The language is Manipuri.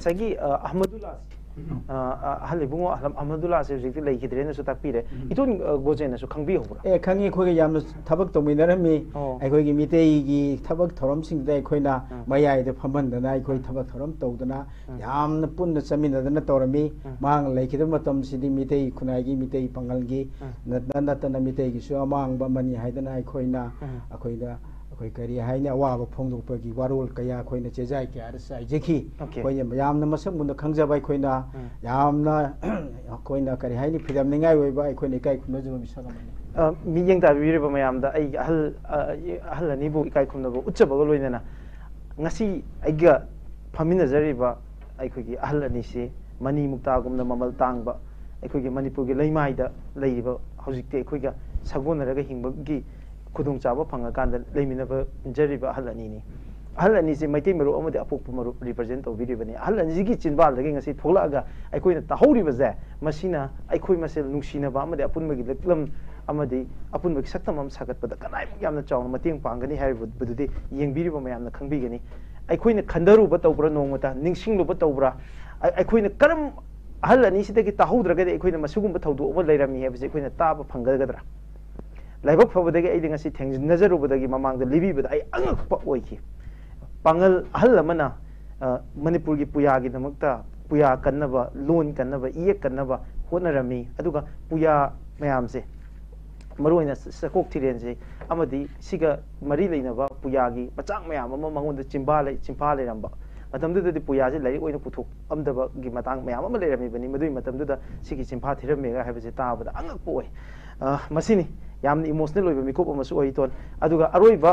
ngasagi Ahmadullah halibungo Ahmadullah se jikti lei khidre na su takpire itun goje na su khangbi hobra khangi khoi yam thabak tominarami akhoi gi mitei gi thabak thorom sing dai khoina mayai de phaman dana akhoi thabak thorom tawdana yam punna chamina dana torami mang leikhidam matam sidi mitei khunai gi mitei pangal gi natana mitei gi su amang ba mani haidana aikhoina akhoida अखोई करी हाइने अवाब फोंदोपगी वारोल कया अखोइना चेजाई क्या रसाई जेखी अखोइ यामना मसक मुन खंगजबाई अखोइना यामना अखोइना करी हाइने फिदम निंगाई ओइबा अखोइना इकाई खुनजबा बिसगमने मियंग ताबिरिबा मयामदा अई अहल अनिबु इकाई खुनबो उच्चबग लोइना ngasi aiga faminajariba aikogi ahal anisi mani muktagumna mamal tangba aikogi manipur gi leimaida leiba hojikte aikoga sagonaraga hingbagi khudung chaba phanga kanda leiminaba jariba ahal ani ni ahal ani se maitei maru amade apok maru represent tobiri bani ahal ani gi chinbal dagi ngasi tholaga aikoina tahori baza masina aikoi masel nungsina ba amade apun magi leklam amade apun magi saktam am sagat pada kanai yamna chawna mateng pangani hai bududi yengbiriba mayamna khangbigani aikoina khandaru ba tawbra nongmata ningsing lu ba tawbra aikoina karam ahal ani sidagi tahodraga de aikoina masugum ba thawdu ba leirami hebse aikoina taba phangagadra लाइबक फबदगी आई ngasi थेंजनजरुबदगी ममांग द लिबीबद आई अंगप ओइखि पांगल अहल मना मणिपुर की पुया की नमकता पुया कन्नबा लोन कन्नबा इये कन्नबा होनरमी अदुगा पुया मयाम से मरोइना सकोक थिरेन से अमदी सिगा मरी लेनबा पुया की मचांग मयाम अमा मंगोंद चिंपा लेरंबा मतमदुदि पुया से लाइक ओइना पुथोक अमदबा की मतंग मयाम अमा लेरमी बनी मदुइ मतमदुदा सिगी चिंपा थिरमेगा हाबसे ताबदा अंगप ओइ मसिनी याम इमोशनल ओइबा मिकोप अमसु ओइतोन अदुगा अरोइबा